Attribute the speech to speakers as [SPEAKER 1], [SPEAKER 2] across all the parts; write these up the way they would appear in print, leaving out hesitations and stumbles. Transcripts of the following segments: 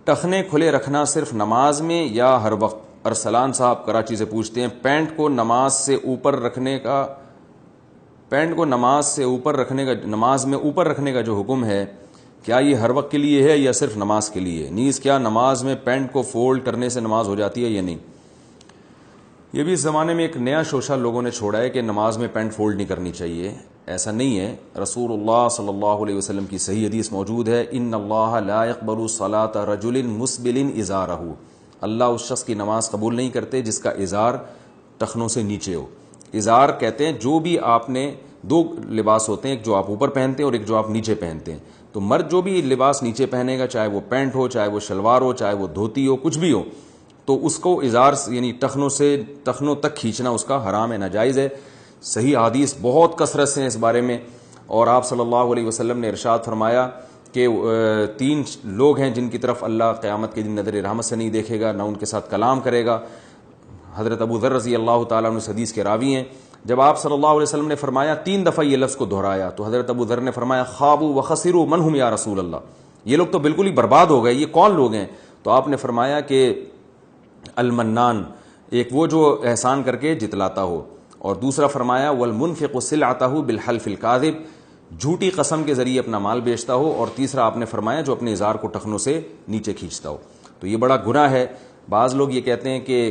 [SPEAKER 1] ٹخنے کھلے رکھنا صرف نماز میں یا ہر وقت؟ ارسلان صاحب کراچی سے پوچھتے ہیں پینٹ کو نماز میں اوپر رکھنے کا جو حکم ہے کیا یہ ہر وقت کے لیے ہے یا صرف نماز کے لیے؟ نیز کیا نماز میں پینٹ کو فولڈ کرنے سے نماز ہو جاتی ہے یا نہیں؟ یہ بھی اس زمانے میں ایک نیا شوشہ لوگوں نے چھوڑا ہے کہ نماز میں پینٹ فولڈ نہیں کرنی چاہیے. ایسا نہیں ہے. رسول اللہ صلی اللہ علیہ وسلم کی صحیح حدیث موجود ہے، ان اللہ لا يقبل صلاة رجل مسبل ازارہ، اللہ اس شخص کی نماز قبول نہیں کرتے جس کا ازار ٹخنوں سے نیچے ہو. ازار کہتے ہیں جو بھی آپ نے دو لباس ہوتے ہیں، ایک جو آپ اوپر پہنتے ہیں اور ایک جو آپ نیچے پہنتے ہیں. تو مرد جو بھی لباس نیچے پہنے گا، چاہے وہ پینٹ ہو، چاہے وہ شلوار ہو، چاہے وہ دھوتی ہو، کچھ بھی ہو، تو اس کو ازار یعنی ٹخنوں تک کھینچنا اس کا حرام ہے، ناجائز ہے. صحیح حدیث بہت کثرت سے اس بارے میں. اور آپ صلی اللہ علیہ وسلم نے ارشاد فرمایا کہ 3 لوگ ہیں جن کی طرف اللہ قیامت کے دن نظر رحمت سے نہیں دیکھے گا، نہ ان کے ساتھ کلام کرے گا. حضرت ابو ذر رضی اللہ تعالیٰ عنہ اس حدیث کے راوی ہیں. جب آپ صلی اللہ علیہ وسلم نے فرمایا 3 دفعہ یہ لفظ کو دہرایا تو حضرت ابو ذر نے فرمایا خابوا وخسروا من هم یا رسول اللہ، یہ لوگ تو بالکل ہی برباد ہو گئے، یہ کون لوگ ہیں؟ تو آپ نے فرمایا کہ المنان، ایک وہ جو احسان کر کے جتلاتا ہو، اور دوسرا فرمایا والمنفق سلعتہ بالحلف الکاذب، جھوٹی قسم کے ذریعے اپنا مال بیچتا ہو، اور تیسرا آپ نے فرمایا جو اپنے ازار کو ٹخنوں سے نیچے کھینچتا ہو. تو یہ بڑا گناہ ہے. بعض لوگ یہ کہتے ہیں کہ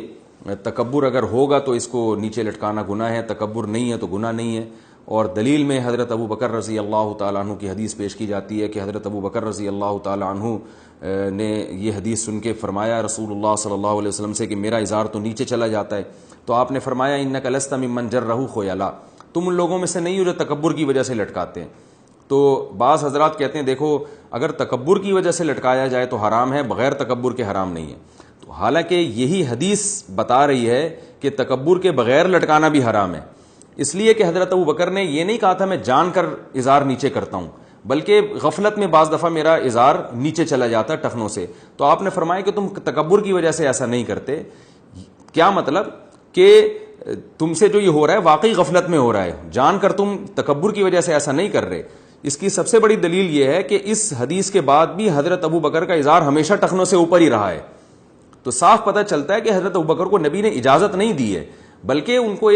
[SPEAKER 1] تکبر اگر ہوگا تو اس کو نیچے لٹکانا گناہ ہے، تکبر نہیں ہے تو گناہ نہیں ہے. اور دلیل میں حضرت ابو بکر رضی اللہ تعالیٰ عنہ کی حدیث پیش کی جاتی ہے کہ حضرت ابو بکر رضی اللہ تعالیٰ عنہ نے یہ حدیث سن کے فرمایا رسول اللہ صلی اللہ علیہ وسلم سے کہ میرا ازار تو نیچے چلا جاتا ہے. تو آپ نے فرمایا انک لست ممن جرہ خیلا، تم ان لوگوں میں سے نہیں ہو جو تکبر کی وجہ سے لٹکاتے ہیں. تو بعض حضرات کہتے ہیں دیکھو اگر تکبر کی وجہ سے لٹکایا جائے تو حرام ہے، بغیر تکبر کے حرام نہیں ہے. تو حالانکہ یہی حدیث بتا رہی ہے کہ تکبر کے بغیر لٹکانا بھی حرام ہے، اس لیے کہ حضرت ابو بکر نے یہ نہیں کہا تھا میں جان کر ازار نیچے کرتا ہوں، بلکہ غفلت میں بعض دفعہ میرا ازار نیچے چلا جاتا ہے ٹخنوں سے. تو آپ نے فرمایا کہ تم تکبر کی وجہ سے ایسا نہیں کرتے. کیا مطلب کہ تم سے جو یہ ہو رہا ہے واقعی غفلت میں ہو رہا ہے، جان کر تم تکبر کی وجہ سے ایسا نہیں کر رہے. اس کی سب سے بڑی دلیل یہ ہے کہ اس حدیث کے بعد بھی حضرت ابو بکر کا ازار ہمیشہ ٹخنوں سے اوپر ہی رہا ہے. تو صاف پتہ چلتا ہے کہ حضرت ابو بکر کو نبی نے اجازت نہیں دی ہے، بلکہ ان کو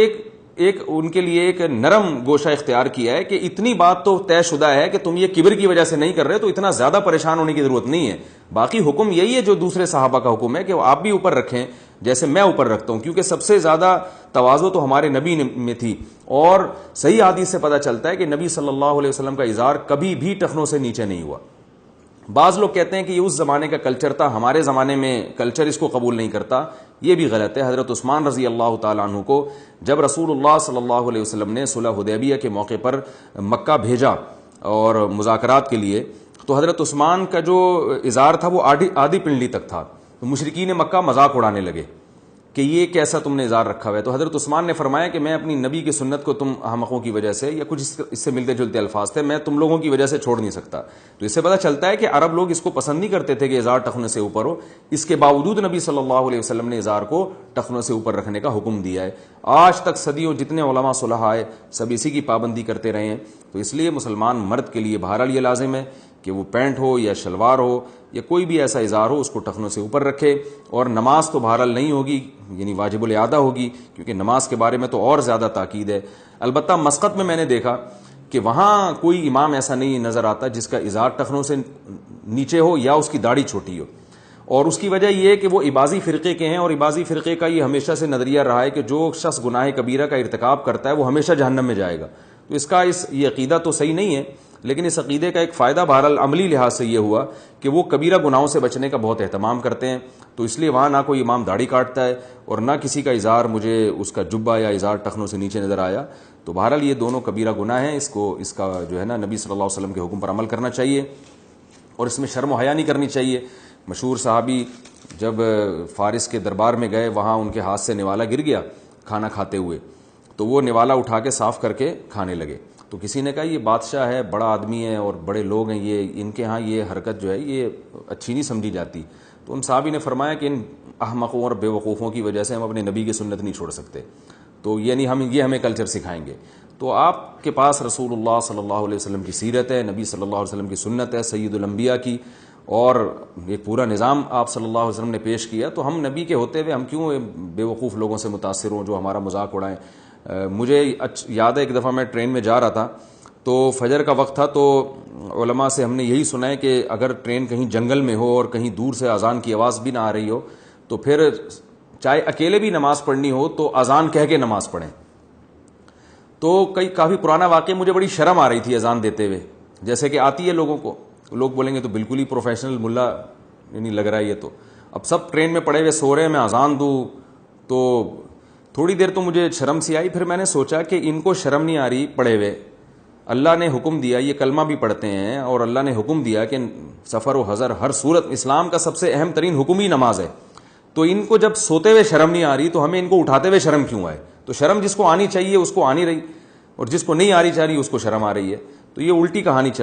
[SPEAKER 1] ان کے لیے ایک نرم گوشہ اختیار کیا ہے کہ اتنی بات تو طے شدہ ہے کہ تم یہ کبر کی وجہ سے نہیں کر رہے تو اتنا زیادہ پریشان ہونے کی ضرورت نہیں ہے. باقی حکم یہی ہے جو دوسرے صحابہ کا حکم ہے کہ آپ بھی اوپر رکھیں جیسے میں اوپر رکھتا ہوں، کیونکہ سب سے زیادہ تواضع تو ہمارے نبی میں تھی. اور صحیح حدیث سے پتہ چلتا ہے کہ نبی صلی اللہ علیہ وسلم کا ازار کبھی بھی ٹخنوں سے نیچے نہیں ہوا. بعض لوگ کہتے ہیں کہ یہ اس زمانے کا کلچر تھا، ہمارے زمانے میں کلچر اس کو قبول نہیں کرتا. یہ بھی غلط ہے. حضرت عثمان رضی اللہ تعالیٰ عنہ کو جب رسول اللہ صلی اللہ علیہ وسلم نے صلح حدیبیہ کے موقع پر مکہ بھیجا اور مذاکرات کے لیے، تو حضرت عثمان کا جو ازار تھا وہ آدھی پنڈلی تک تھا. تو مشرکین مکہ مذاق اڑانے لگے کہ یہ کیسا تم نے ازار رکھا ہوا ہے. تو حضرت عثمان نے فرمایا کہ میں اپنی نبی کی سنت کو تم احمقوں کی وجہ سے، یا کچھ اس سے ملتے جلتے الفاظ تھے، میں تم لوگوں کی وجہ سے چھوڑ نہیں سکتا. تو اس سے پتہ چلتا ہے کہ عرب لوگ اس کو پسند نہیں کرتے تھے کہ ازار ٹخنوں سے اوپر ہو. اس کے باوجود نبی صلی اللہ علیہ وسلم نے ازار کو ٹخنوں سے اوپر رکھنے کا حکم دیا ہے. آج تک صدیوں جتنے علماء صلح آئے سب اسی کی پابندی کرتے رہے ہیں. تو اس لیے مسلمان مرد کے لیے بہرحال یہ لازم ہے کہ وہ پینٹ ہو یا شلوار ہو یا کوئی بھی ایسا ازار ہو اس کو ٹخنوں سے اوپر رکھے. اور نماز تو بہرحال نہیں ہوگی، یعنی واجب الاعادہ ہوگی، کیونکہ نماز کے بارے میں تو اور زیادہ تاکید ہے. البتہ مسقط میں نے دیکھا کہ وہاں کوئی امام ایسا نہیں نظر آتا جس کا ازار ٹخنوں سے نیچے ہو یا اس کی داڑھی چھوٹی ہو. اور اس کی وجہ یہ ہے کہ وہ عباضی فرقے کے ہیں، اور عباضی فرقے کا یہ ہمیشہ سے نظریہ رہا ہے کہ جو شخص گناہ کبیرہ کا ارتکاب کرتا ہے وہ ہمیشہ جہنم میں جائے گا. تو اس کا یہ عقیدہ تو صحیح نہیں ہے، لیکن اس عقیدے کا ایک فائدہ بہرحال عملی لحاظ سے یہ ہوا کہ وہ کبیرہ گناہوں سے بچنے کا بہت اہتمام کرتے ہیں. تو اس لیے وہاں نہ کوئی امام داڑھی کاٹتا ہے اور نہ کسی کا ازار مجھے اس کا جبہ یا ازار ٹخنوں سے نیچے نظر آیا. تو بہرحال یہ دونوں کبیرہ گناہ ہیں. اس کا جو ہے نا نبی صلی اللہ علیہ وسلم کے حکم پر عمل کرنا چاہیے اور اس میں شرم و حیا نہیں کرنی چاہیے. مشہور صحابی جب فارس کے دربار میں گئے، وہاں ان کے ہاتھ سے نوالا گر گیا کھانا کھاتے ہوئے، تو وہ نوالا اٹھا کے صاف کر کے کھانے لگے. تو کسی نے کہا یہ بادشاہ ہے، بڑا آدمی ہے اور بڑے لوگ ہیں، یہ ان کے ہاں یہ حرکت جو ہے یہ اچھی نہیں سمجھی جاتی. تو ان صحابی نے فرمایا کہ ان احمقوں اور بے وقوفوں کی وجہ سے ہم اپنے نبی کی سنت نہیں چھوڑ سکتے، تو یعنی ہمیں کلچر سکھائیں گے. تو آپ کے پاس رسول اللہ صلی اللہ علیہ وسلم کی سیرت ہے، نبی صلی اللہ علیہ وسلم کی سنت ہے، سید الانبیاء کی، اور ایک پورا نظام آپ صلی اللہ علیہ وسلم نے پیش کیا, تو ہم نبی کے ہوتے ہوئے ہم کیوں بے وقوف لوگوں سے متاثر ہوں جو ہمارا مذاق اڑائیں. مجھے یاد ہے ایک دفعہ میں ٹرین میں جا رہا تھا, تو فجر کا وقت تھا, تو علماء سے ہم نے یہی سنا ہے کہ اگر ٹرین کہیں جنگل میں ہو اور کہیں دور سے اذان کی آواز بھی نہ آ رہی ہو تو پھر چاہے اکیلے بھی نماز پڑھنی ہو تو اذان کہہ کے نماز پڑھیں. تو کافی پرانا واقعہ, مجھے بڑی شرم آ رہی تھی اذان دیتے ہوئے, جیسے کہ آتی ہے لوگوں کو, لوگ بولیں گے تو بالکل ہی پروفیشنل ملا نہیں لگ رہا ہے یہ تو. اب سب ٹرین میں پڑے ہوئے سو رہے ہیں, میں اذان دوں تو تھوڑی دیر تو مجھے شرم سی آئی. پھر میں نے سوچا کہ ان کو شرم نہیں آ رہی پڑے ہوئے, اللہ نے حکم دیا, یہ کلمہ بھی پڑھتے ہیں اور اللہ نے حکم دیا کہ سفر و حضر ہر صورت اسلام کا سب سے اہم ترین حکم ہی نماز ہے. تو ان کو جب سوتے ہوئے شرم نہیں آ رہی تو ہمیں ان کو اٹھاتے ہوئے شرم کیوں آئے؟ تو شرم جس کو آنی چاہیے اس کو آ نہیں رہی, اور جس کو نہیں آ رہی چاہ رہی اس کو شرم آ رہی ہے. تو یہ الٹی کہانی چل